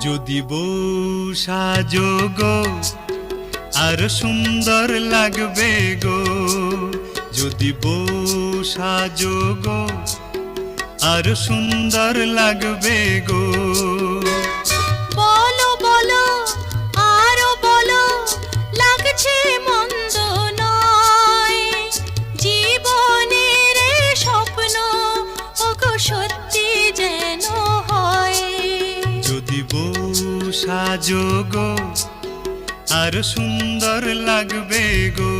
যদি বউ সাজো গো আর সুন্দর লাগবে গো, যদি বউ সাজো গো আর সুন্দর লাগবে গো। বলো বলো আরো বলো, লাগছে মন্দ নয়, জীবনের এই স্বপ্ন ওগো সত্যি যেন হয়। যদি বউ সাজো গো আর সুন্দর লাগবে গো।